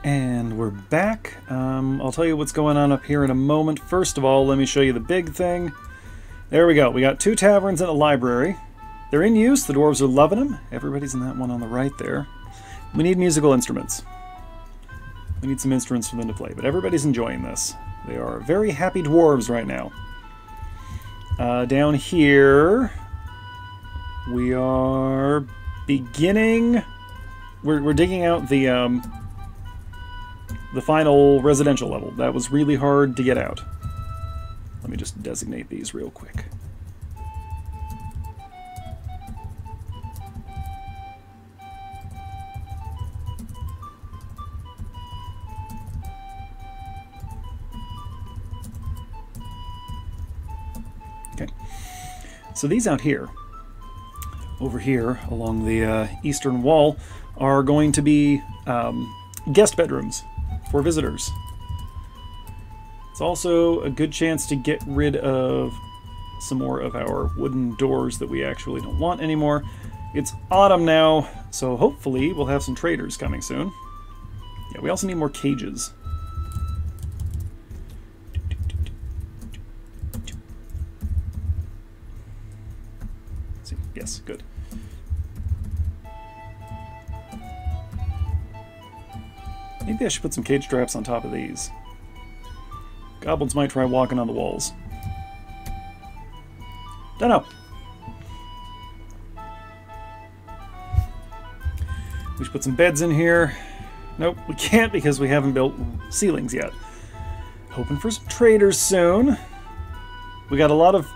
And we're back. I'll tell you what's going on up here in a moment. First of all, let me show you the big thing. There we go. We got 2 taverns and a library. They're in use. The dwarves are loving them. Everybody's in that one on the right there. We need musical instruments. We need some instruments for them to play, but everybody's enjoying this. They are very happy dwarves right now. Down here, we are beginning... We're digging out the final residential level. That was really hard to get out. Let me just designate these real quick. Okay. So these out here, over here along the eastern wall, are going to be guest bedrooms for visitors. It's also a good chance to get rid of some more of our wooden doors that we actually don't want anymore. It's autumn now, so hopefully we'll have some traders coming soon. Yeah, we also need more cages. Let's see. Yes, good. Maybe I should put some cage traps on top of these. Goblins might try walking on the walls. Don't know. We should put some beds in here. Nope, we can't because we haven't built ceilings yet. Hoping for some traders soon. We got a lot of,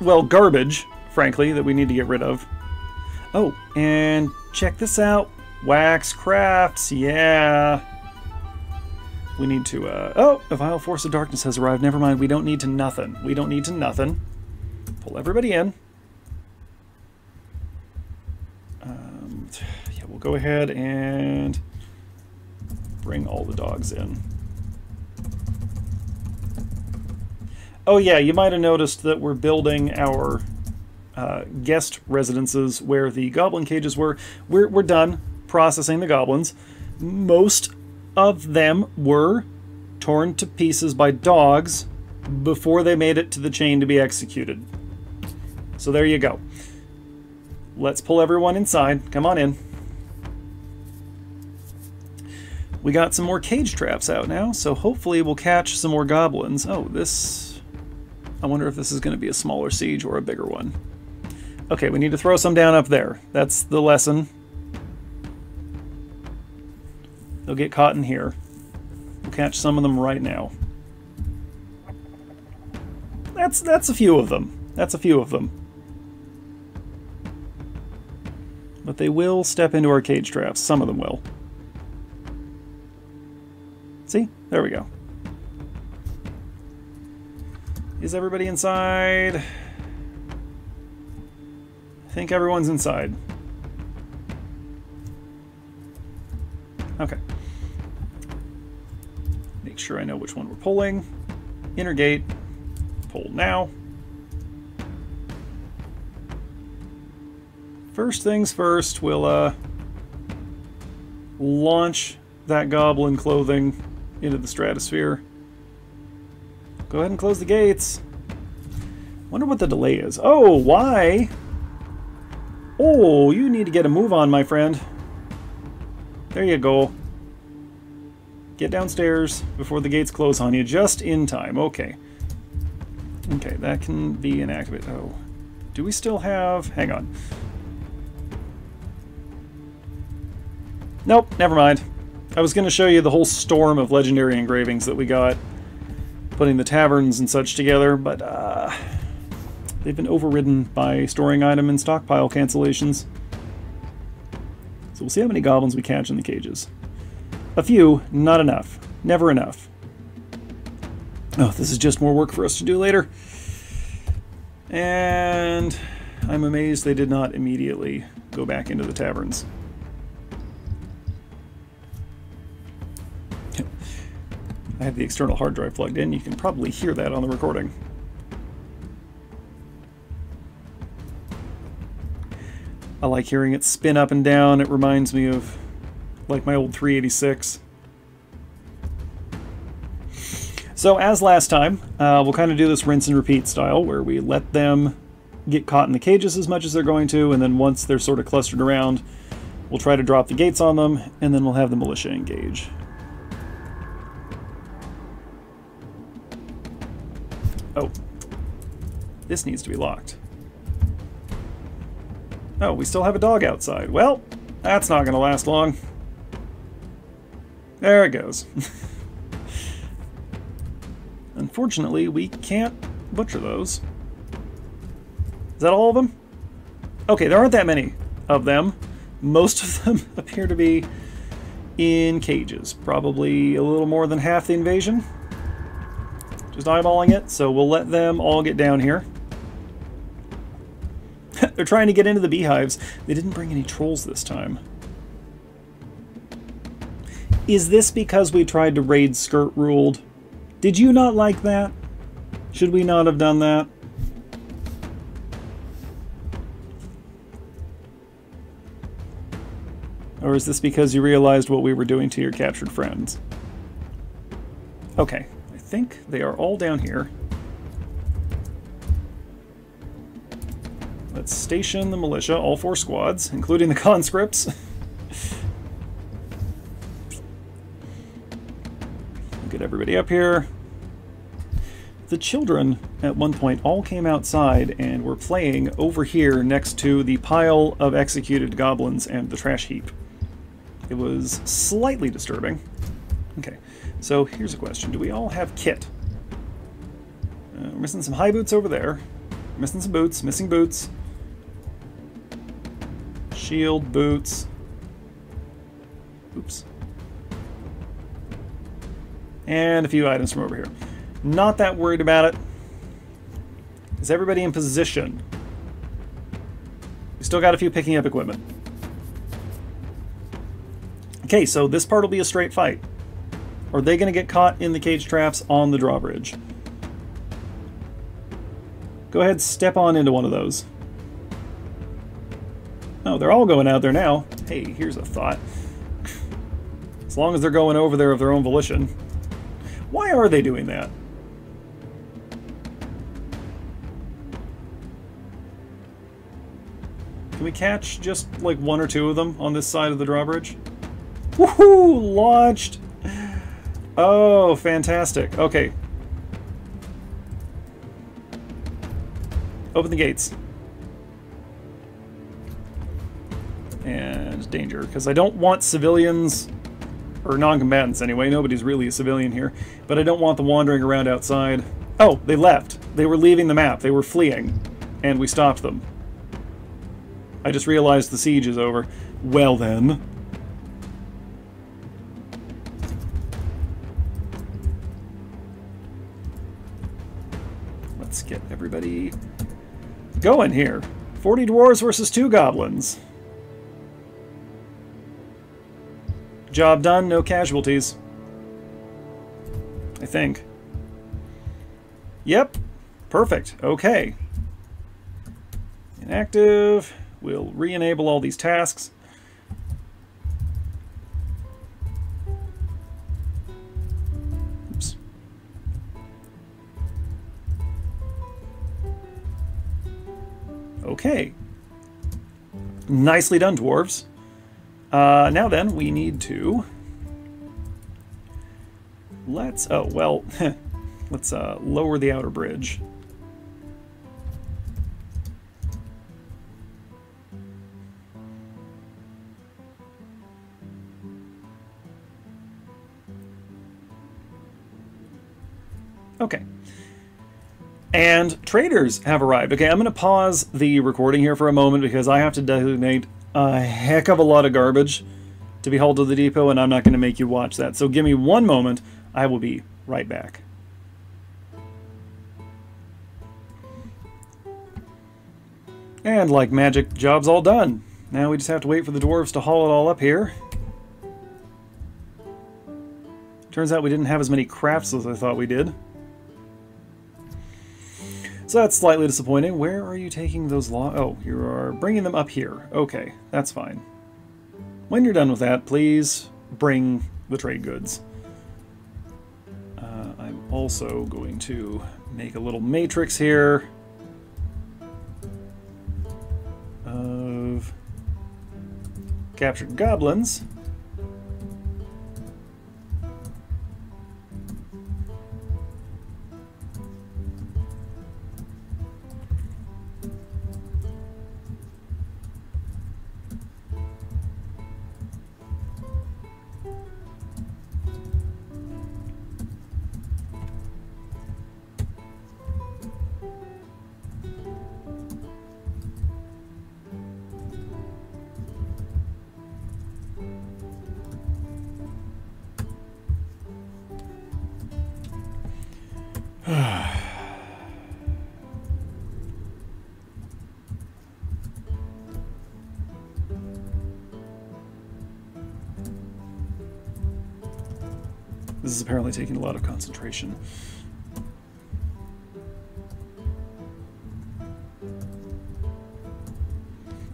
well, garbage, frankly, that we need to get rid of. Oh, and check this out. Wax crafts, yeah. We need to, oh, a vile force of darkness has arrived. Never mind, we don't need to nothing. We don't need to nothing. Pull everybody in. Yeah, we'll go ahead and bring all the dogs in. Oh yeah, you might have noticed that we're building our guest residences where the goblin cages were. We're done processing the goblins. Most of them were torn to pieces by dogs before they made it to the chain to be executed. So there you go. Let's pull everyone inside. Come on in. We got some more cage traps out now, so hopefully we'll catch some more goblins. Oh, this... I wonder if this is going to be a smaller siege or a bigger one. Okay, we need to throw some down up there. That's the lesson. They'll get caught in here. We'll catch some of them right now. That's a few of them. That's a few of them. But they will step into our cage traps. Some of them will. See? There we go. Is everybody inside? I think everyone's inside. Okay. Make sure I know which one we're pulling. Inner gate. Pull now. First things first, we'll launch that goblin clothing into the stratosphere. Go ahead and close the gates. Wonder what the delay is. Oh, why? Oh, you need to get a move on, my friend. There you go. Get downstairs before the gates close on you, just in time. Okay. Okay, that can be inactivated. Oh. Do we still have... Hang on. Nope, never mind. I was going to show you the whole storm of legendary engravings that we got putting the taverns and such together, but they've been overridden by storing item and stockpile cancellations. So we'll see how many goblins we catch in the cages. A few, not enough. Never enough. Oh, this is just more work for us to do later. And I'm amazed they did not immediately go back into the taverns. I have the external hard drive plugged in. You can probably hear that on the recording. I like hearing it spin up and down. It reminds me of like my old 386. So as last time, we'll kind of do this rinse and repeat style, where we let them get caught in the cages as much as they're going to, and then once they're sort of clustered around, we'll try to drop the gates on them, and then we'll have the militia engage. Oh. This needs to be locked. Oh, we still have a dog outside. Well, that's not going to last long. There it goes. Unfortunately, we can't butcher those. Is that all of them? Okay, there aren't that many of them. Most of them appear to be in cages. Probably a little more than half the invasion. Just eyeballing it, so we'll let them all get down here. They're trying to get into the beehives. They didn't bring any trolls this time. Is this because we tried to raid Skirt Ruled? Did you not like that? Should we not have done that? Or is this because you realized what we were doing to your captured friends? Okay, I think they are all down here. Let's station the militia, all 4 squads, including the conscripts. Get everybody up here. The children, at one point, all came outside and were playing over here next to the pile of executed goblins and the trash heap. It was slightly disturbing. Okay, so here's a question. Do we all have kit? We're missing some high boots over there. Missing some boots. Missing boots. Shield, boots. Oops. And a few items from over here. Not that worried about it. Is everybody in position? We still got a few picking up equipment. Okay, so this part will be a straight fight. Are they going to get caught in the cage traps on the drawbridge? Go ahead, step on into one of those. Oh, they're all going out there now. Hey, here's a thought. As long as they're going over there of their own volition. Why are they doing that? Can we catch just like 1 or 2 of them on this side of the drawbridge? Woohoo! Launched! Oh, fantastic. Okay. Open the gates. And danger, because I don't want civilians, or non-combatants anyway, nobody's really a civilian here, but I don't want them wandering around outside. Oh, they left. They were leaving the map. They were fleeing, and we stopped them. I just realized the siege is over. Well then. Let's get everybody going here. 40 dwarves versus 2 goblins. Job done, no casualties. I think. Yep. Perfect. Okay. Inactive. We'll re-enable all these tasks. Oops. Okay. Nicely done, dwarves. Now then, we need to... Let's... Oh, well... let's lower the outer bridge. Okay. And traders have arrived. Okay, I'm going to pause the recording here for a moment because I have to designate a heck of a lot of garbage to be hauled to the depot, and I'm not going to make you watch that. So give me one moment. I will be right back. And like magic, job's all done. Now we just have to wait for the dwarves to haul it all up here. Turns out we didn't have as many crafts as I thought we did. So that's slightly disappointing. Where are you taking those Oh, you are bringing them up here. Okay, that's fine. When you're done with that, please bring the trade goods. I'm Also going to make a little matrix here of captured goblins. This is apparently taking a lot of concentration.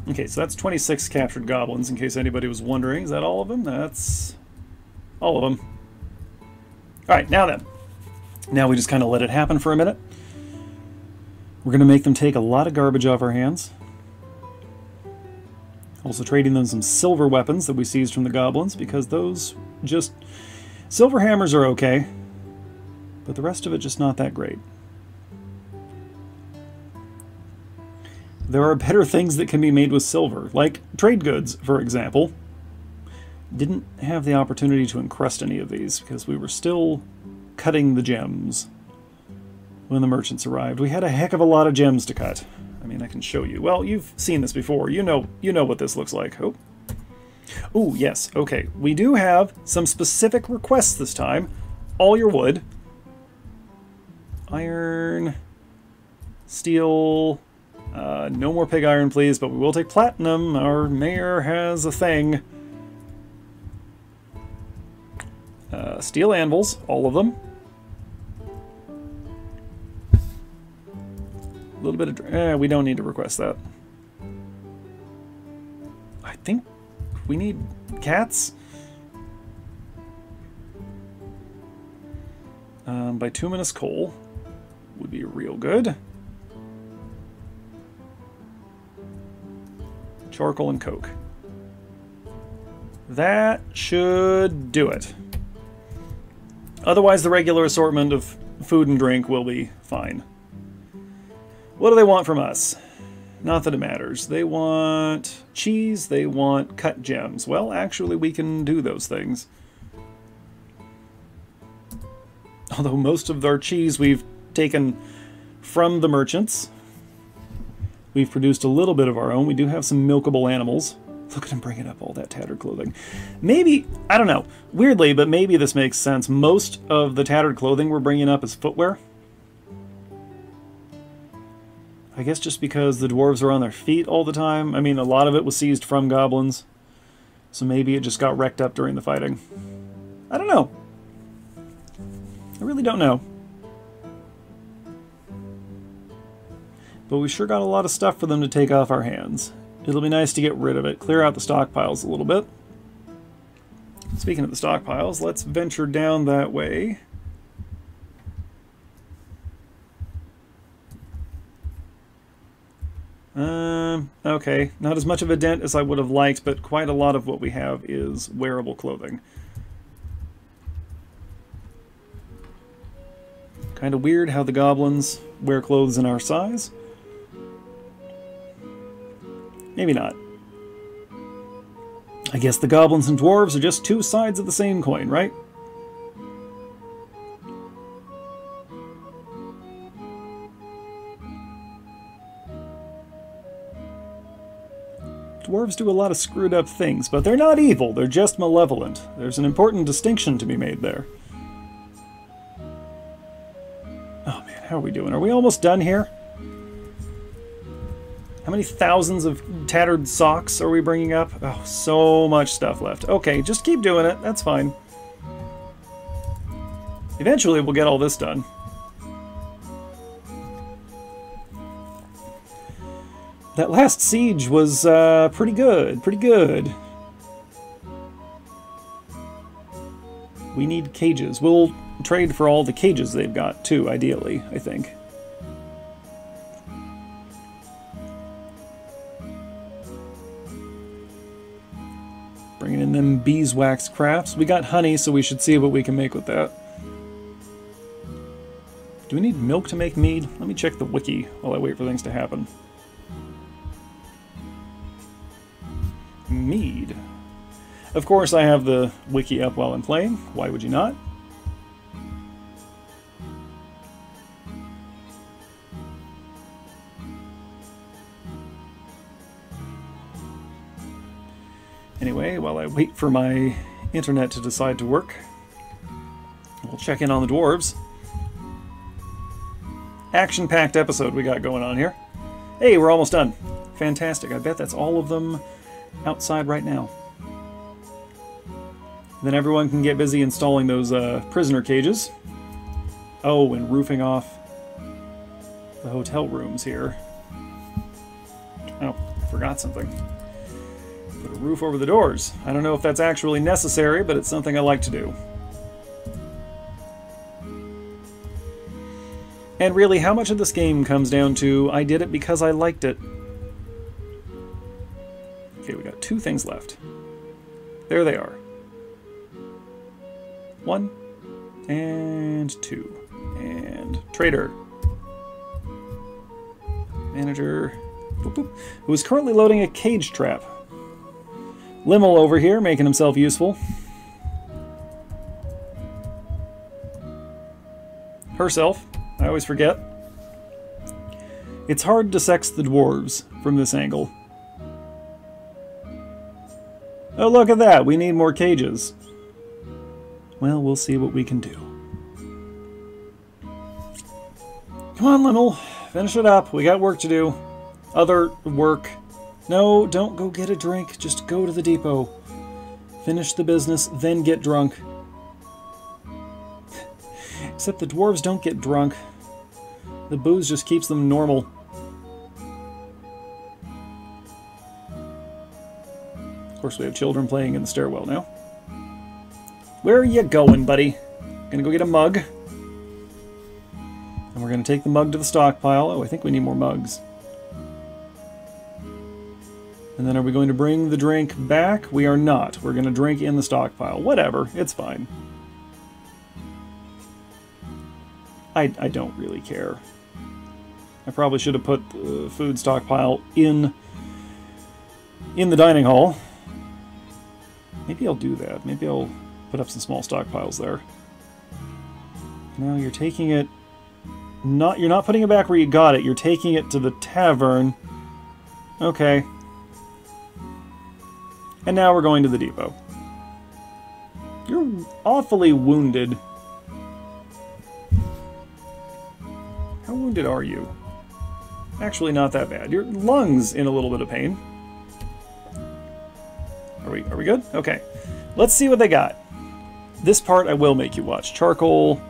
Okay, so that's 26 captured goblins, in case anybody was wondering. Is that all of them? That's all of them. Alright, now then. Now we just kind of let it happen for a minute. We're going to make them take a lot of garbage off our hands. Also trading them some silver weapons that we seized from the goblins, because those just... Silver hammers are okay, but the rest of it just not that great. There are better things that can be made with silver, like trade goods, for example. Didn't have the opportunity to encrust any of these, because we were still cutting the gems when the merchants arrived. We had a heck of a lot of gems to cut. I mean, I can show you. Well, you've seen this before. You know what this looks like. Oh. Ooh, yes, okay. We do have some specific requests this time. All your wood. Iron. Steel. No more pig iron, please, but we will take platinum. Our mayor has a thing. Steel anvils, all of them. A little bit of... we don't need to request that. I think we need cats. Bituminous coal would be real good. Charcoal and coke. That should do it. Otherwise, the regular assortment of food and drink will be fine. What do they want from us? Not that it matters. They want cheese, they want cut gems. Well, actually, we can do those things. Although most of our cheese we've taken from the merchants. We've produced a little bit of our own. We do have some milkable animals. Look at him bringing up all that tattered clothing. Maybe, I don't know, weirdly, but maybe this makes sense. Most of the tattered clothing we're bringing up is footwear. I guess just because the dwarves are on their feet all the time. I mean, a lot of it was seized from goblins. So maybe it just got wrecked up during the fighting. I don't know. I really don't know. But we sure got a lot of stuff for them to take off our hands. It'll be nice to get rid of it, clear out the stockpiles a little bit. Speaking of the stockpiles, let's venture down that way. Okay, not as much of a dent as I would have liked, but quite a lot of what we have is wearable clothing. Kind of weird how the goblins wear clothes in our size. Maybe not. I guess the goblins and dwarves are just two sides of the same coin, right? Dwarves do a lot of screwed up things, but they're not evil, they're just malevolent. There's an important distinction to be made there. Oh man, how are we doing? Are we almost done here? How many thousands of tattered socks are we bringing up? Oh, so much stuff left. Okay, just keep doing it. That's fine. Eventually, we'll get all this done. That last siege was pretty good. Pretty good. We need cages. We'll trade for all the cages they've got, too, ideally, I think. Bringing in them beeswax crafts. We got honey, so we should see what we can make with that. Do we need milk to make mead? Let me check the wiki while I wait for things to happen. Mead. Of course, I have the wiki up while I'm playing. Why would you not? Anyway, while I wait for my internet to decide to work, we'll check in on the dwarves. Action-packed episode we got going on here. Hey, we're almost done. Fantastic. I bet that's all of them outside right now. Then everyone can get busy installing those prisoner cages. Oh, and roofing off the hotel rooms here. Oh, I forgot something. Put a roof over the doors. I don't know if that's actually necessary, but it's something I like to do. And really, how much of this game comes down to, I did it because I liked it. Okay, we got 2 things left. There they are. 1 and 2. And trader. Manager. Boop, boop, who is currently loading a cage trap. Limmel over here, making himself useful. Herself. I always forget. It's hard to sex the dwarves from this angle. Oh, look at that! We need more cages. Well, we'll see what we can do. Come on, Limmel. Finish it up. We got work to do. Other work. No, don't go get a drink. Just go to the depot. Finish the business, then get drunk. Except the dwarves don't get drunk. The booze just keeps them normal. Of course, we have children playing in the stairwell now. Where are you going, buddy? Gonna go get a mug. And we're gonna take the mug to the stockpile. Oh, I think we need more mugs. And then are we going to bring the drink back? We are not. We're gonna drink in the stockpile. Whatever, it's fine. I don't really care. I probably should have put the food stockpile in the dining hall. Maybe I'll do that. Maybe I'll put up some small stockpiles there. No, you're taking it... You're not putting it back where you got it. You're taking it to the tavern. Okay. And now we're going to the depot. You're awfully wounded. How wounded are you? Actually, not that bad. Your lungs in a little bit of pain. Are we good? Okay. Let's see what they got. This part I will make you watch. Charcoal.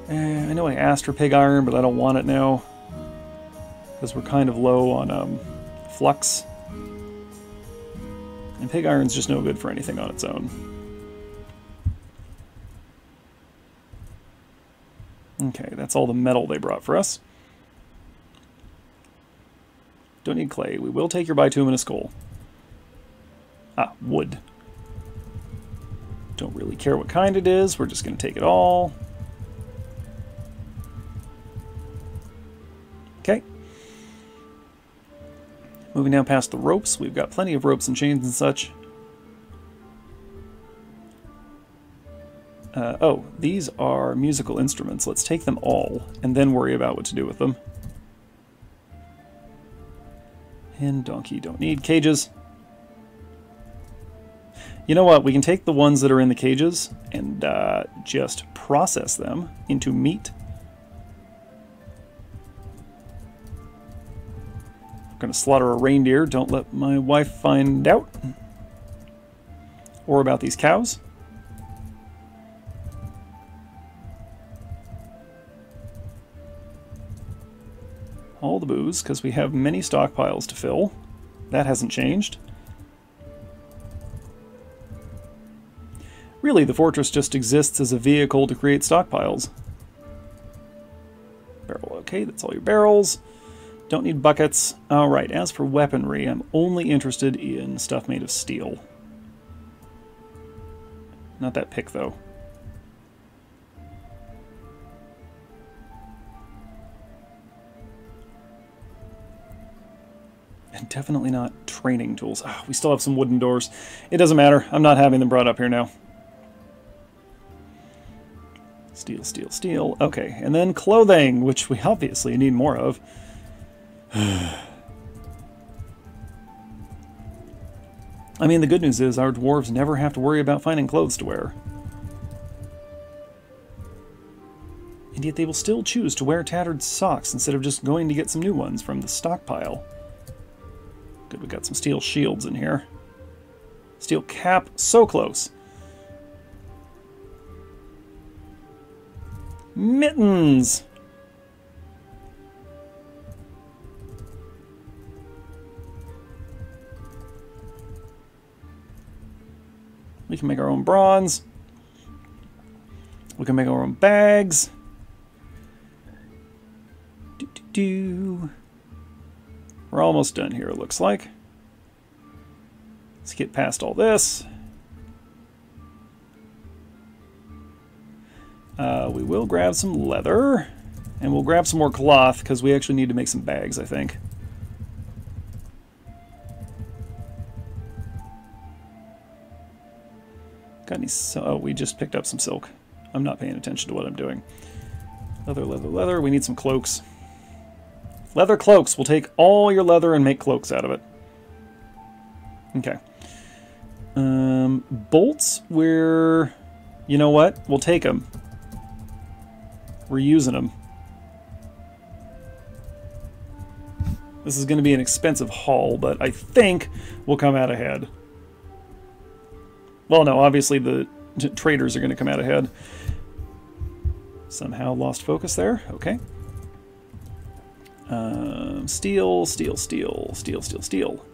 I know I asked for pig iron, but I don't want it now. Because we're kind of low on flux. And pig iron's just no good for anything on its own. Okay, that's all the metal they brought for us. Don't need clay. We will take your bituminous coal. Ah, wood. Don't really care what kind it is. We're just going to take it all. Okay. Moving down past the ropes. We've got plenty of ropes and chains and such. Oh, these are musical instruments. Let's take them all, and then worry about what to do with them. And donkey, don't need cages. You know what? We can take the ones that are in the cages and just process them into meat. I'm going to slaughter a reindeer. Don't let my wife find out. Or about these cows. All the booze, because we have many stockpiles to fill. That hasn't changed. Really, the fortress just exists as a vehicle to create stockpiles. Barrel, okay, that's all your barrels. Don't need buckets. Alright, as for weaponry, I'm only interested in stuff made of steel. Not that pick, though. And definitely not training tools. Oh, we still have some wooden doors. It doesn't matter. I'm not having them brought up here now. Steel, steel, steel. Okay, and then clothing, which we obviously need more of. I mean, the good news is our dwarves never have to worry about finding clothes to wear. And yet they will still choose to wear tattered socks instead of just going to get some new ones from the stockpile. Good, we got some steel shields in here. Steel cap, so close. Mittens! We can make our own bronze. We can make our own bags. We're almost done here, it looks like. Let's get past all this. We will grab some leather. And we'll grab some more cloth, because we actually need to make some bags, I think. Got any... Oh, we just picked up some silk. I'm not paying attention to what I'm doing. Leather, leather, leather. We need some cloaks. Leather cloaks. We'll take all your leather and make cloaks out of it. Okay. Bolts, we're... You know what? We'll take them. We're using them. This is going to be an expensive haul, but I think we'll come out ahead. Well, no, obviously the traders are going to come out ahead. Somehow lost focus there. Okay. Steel, steel, steel, steel, steel, steel.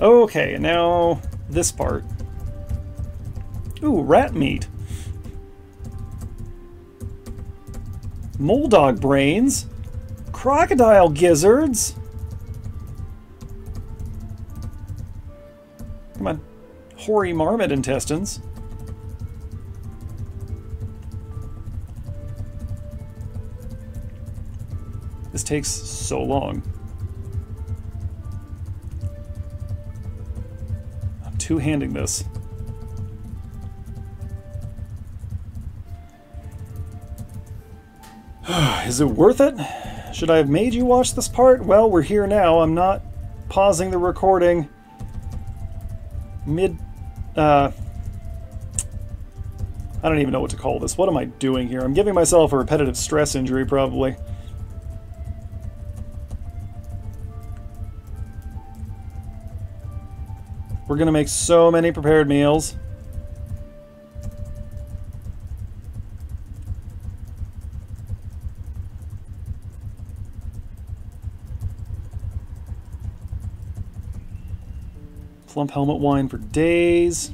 Okay, and now this part. Ooh, rat meat. Moldog brains. Crocodile gizzards. Come on. Hoary marmot intestines. This takes so long. I'm two-handing this. Is it worth it? Should I have made you watch this part? Well, we're here now. I'm not pausing the recording mid... I don't even know what to call this. What am I doing here? I'm giving myself a repetitive stress injury, probably. We're gonna make so many prepared meals. Plump helmet wine for days.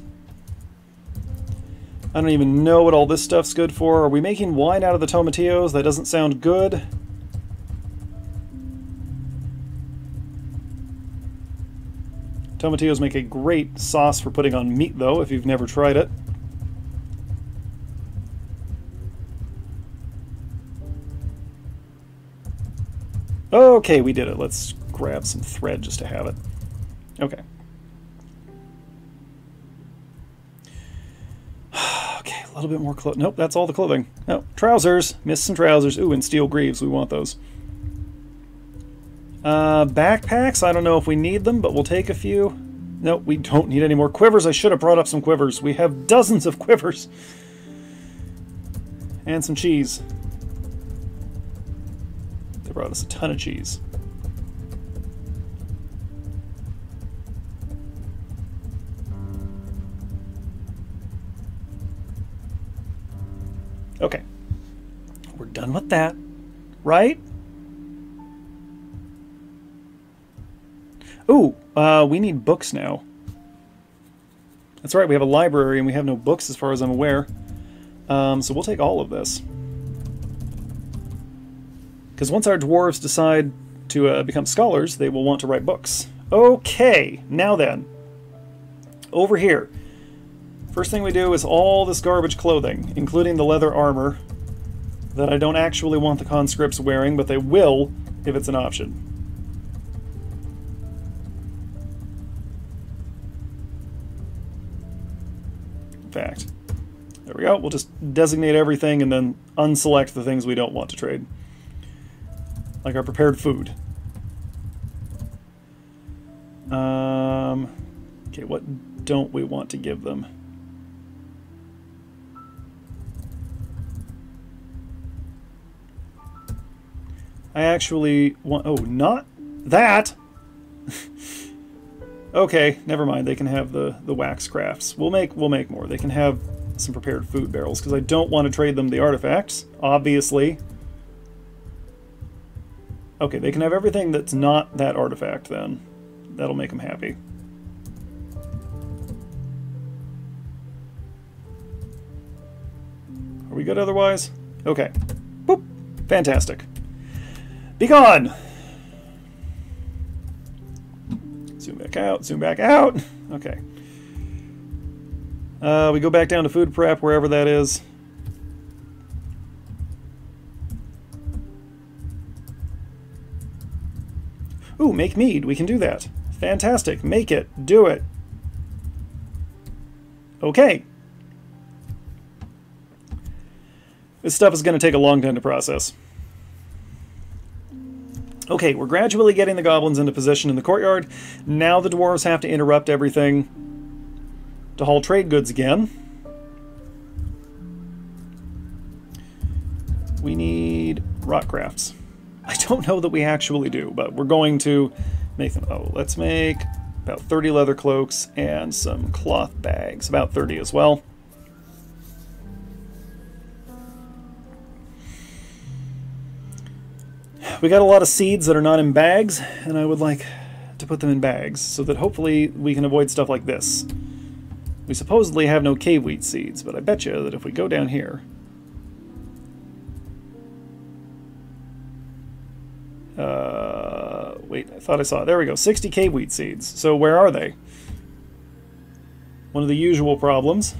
I don't even know what all this stuff's good for. Are we making wine out of the tomatillos? That doesn't sound good. Tomatillos make a great sauce for putting on meat, though, if you've never tried it. Okay, we did it. Let's grab some thread just to have it. Okay. Okay, a little bit more clothing. Nope, that's all the clothing. No, trousers. Missed some trousers. Ooh, and steel greaves. We want those. Backpacks. I don't know if we need them, but we'll take a few. Nope, we don't need any more quivers. I should have brought up some quivers. We have dozens of quivers. And some cheese. They brought us a ton of cheese. Okay. We're done with that, right? Ooh, we need books now. That's right, we have a library and we have no books as far as I'm aware. So we'll take all of this. Because once our dwarves decide to become scholars, they will want to write books. Okay, now then. Over here. First thing we do is all this garbage clothing, including the leather armor that I don't actually want the conscripts wearing, but they will if it's an option. In fact, there we go. We'll just designate everything and then unselect the things we don't want to trade. Like our prepared food. Okay, what don't we want to give them? I actually want... Oh, not that! Okay, never mind. They can have the wax crafts. We'll make more. They can have some prepared food barrels, because I don't want to trade them the artifacts, obviously. Okay, they can have everything that's not that artifact, then. That'll make them happy. Are we good otherwise? Okay. Boop! Fantastic. Be gone! Zoom back out, zoom back out. Okay. We go back down to food prep, wherever that is. Ooh, make mead. We can do that. Fantastic. Make it. Do it. Okay. This stuff is going to take a long time to process. Okay, we're gradually getting the goblins into position in the courtyard. Now the dwarves have to interrupt everything to haul trade goods again. We need rock crafts. I don't know that we actually do, but we're going to make them. Oh, let's make about 30 leather cloaks and some cloth bags. About 30 as well. We got a lot of seeds that are not in bags, and I would like to put them in bags so that hopefully we can avoid stuff like this. We supposedly have no cave wheat seeds, but I bet you that if we go down here... wait, I thought I saw it. There we go, 60 cave wheat seeds. So where are they? One of the usual problems.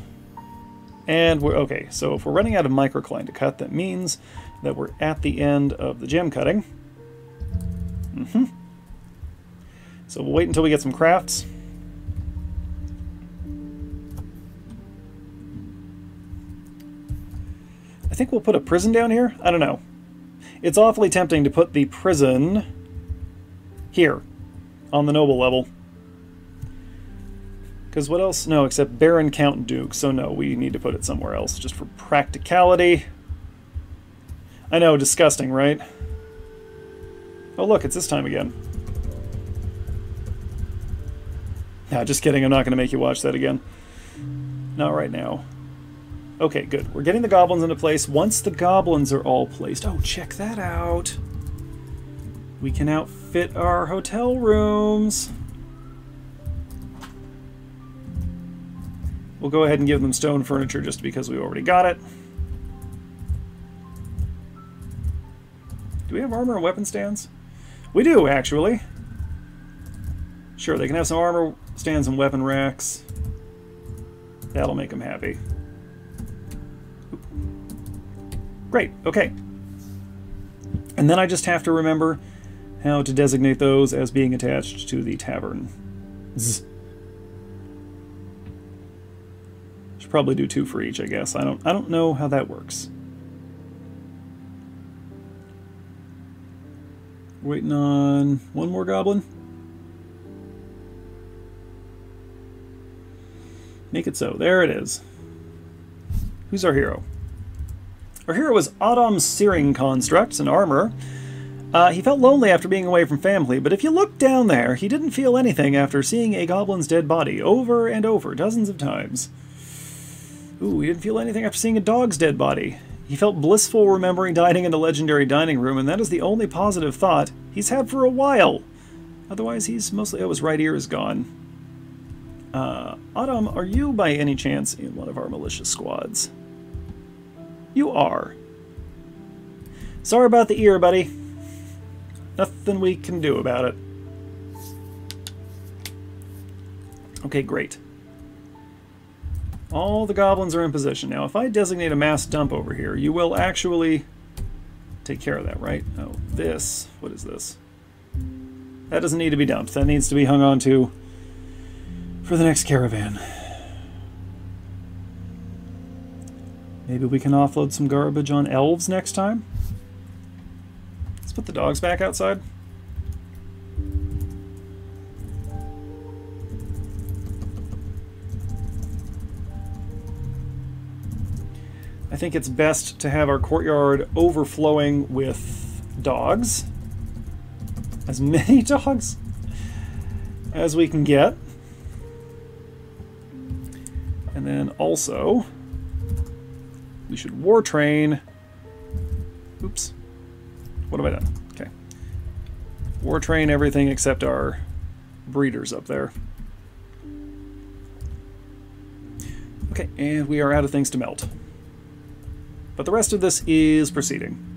And we're... okay, so if we're running out of microcline to cut, that means that we're at the end of the gem cutting. So we'll wait until we get some crafts. I think we'll put a prison down here. I don't know. It's awfully tempting to put the prison here on the noble level. Because what else? No, except Baron, Count, Duke. So no, we need to put it somewhere else just for practicality. I know, disgusting, right? Oh look, it's this time again. Nah, just kidding, I'm not going to make you watch that again. Not right now. Okay, good. We're getting the goblins into place. Once the goblins are all placed... oh, check that out! We can outfit our hotel rooms. We'll go ahead and give them stone furniture just because we already got it. Do we have armor and weapon stands? We do, actually. Sure, they can have some armor stands and weapon racks. That'll make them happy. Oop. Great, okay. And then I just have to remember how to designate those as being attached to the tavern. Should probably do 2 for each, I guess. I don't know how that works. Waiting on one more goblin. Make it so. There it is. Who's our hero? Our hero is Autumn Searing Constructs, an armorer. He felt lonely after being away from family, but if you look down there, he didn't feel anything after seeing a goblin's dead body over and over, dozens of times. Ooh, he didn't feel anything after seeing a dog's dead body. He felt blissful remembering dining in the legendary dining room, and that is the only positive thought he's had for a while. Otherwise, he's mostly... oh, his right ear is gone. Autumn, are you by any chance in one of our militia squads? You are. Sorry about the ear, buddy. Nothing we can do about it. Okay, great. All the goblins are in position. Now, if I designate a mass dump over here, you will actually take care of that, right? Oh, this. What is this? That doesn't need to be dumped. That needs to be hung on to for the next caravan. Maybe we can offload some garbage on elves next time? Let's put the dogs back outside. I think it's best to have our courtyard overflowing with dogs. As many dogs as we can get. And then also, we should war train. Oops. What have I done? Okay. War train everything except our breeders up there. Okay, and we are out of things to melt. But the rest of this is proceeding.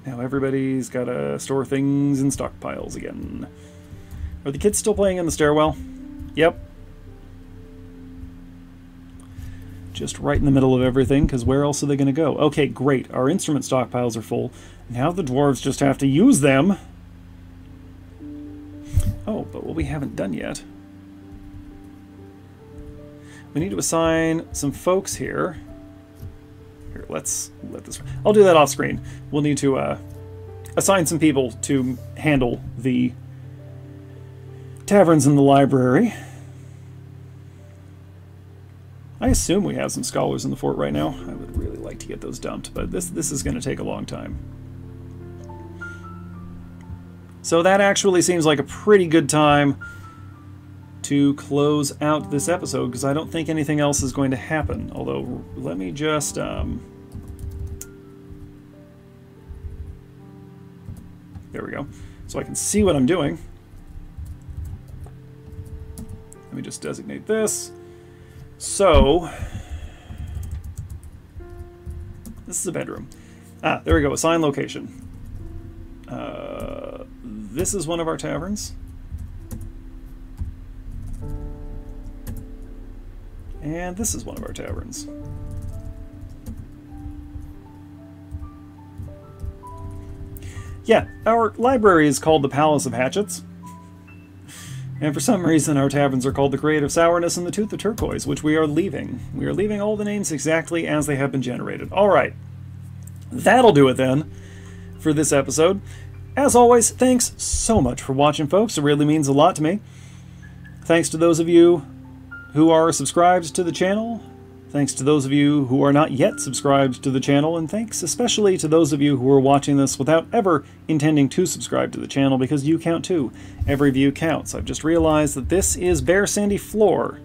Now everybody's got to store things in stockpiles again. Are the kids still playing in the stairwell? Yep. Just right in the middle of everything, because where else are they going to go? Okay, great. Our instrument stockpiles are full. Now the dwarves just have to use them. Oh, but what we haven't done yet. We need to assign some folks here. Here, let's let this... I'll do that off screen. We'll need to assign some people to handle the taverns in the library. I assume we have some scholars in the fort right now. I would really like to get those dumped, but this is going to take a long time. So that actually seems like a pretty good time to close out this episode, because I don't think anything else is going to happen. Although, let me just... there we go. So I can see what I'm doing. Let me just designate this. So, this is a bedroom. Ah, there we go. Assign location. This is one of our taverns. And this is one of our taverns. Yeah, our library is called the Palace of Hatchets. And for some reason our taverns are called the Creative Sourness and the Tooth of Turquoise, which we are leaving. We are leaving all the names exactly as they have been generated. Alright, that'll do it then for this episode. As always, thanks so much for watching, folks. It really means a lot to me. Thanks to those of you who are subscribed to the channel. Thanks to those of you who are not yet subscribed to the channel, and thanks especially to those of you who are watching this without ever intending to subscribe to the channel, because you count too. Every view counts. I've just realized that this is Bare Sandy Floor.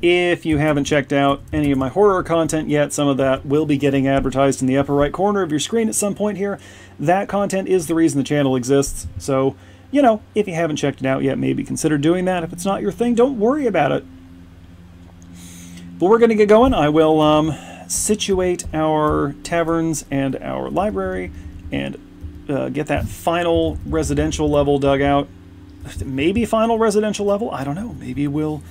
If you haven't checked out any of my horror content yet, some of that will be getting advertised in the upper right corner of your screen at some point here. That content is the reason the channel exists, so... you know, if you haven't checked it out yet, maybe consider doing that. If it's not your thing, don't worry about it. But we're going to get going. I will situate our taverns and our library and get that final residential level dug out. Maybe final residential level? I don't know. Maybe we'll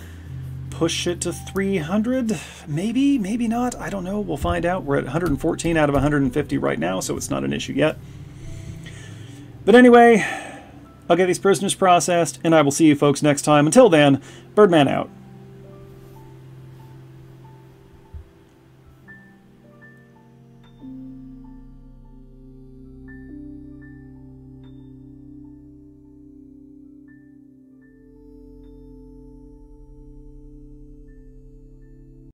push it to 300? Maybe, maybe not. I don't know. We'll find out. We're at 114 out of 150 right now, so it's not an issue yet. But anyway... I'll get these prisoners processed, and I will see you folks next time. Until then, Birdman out.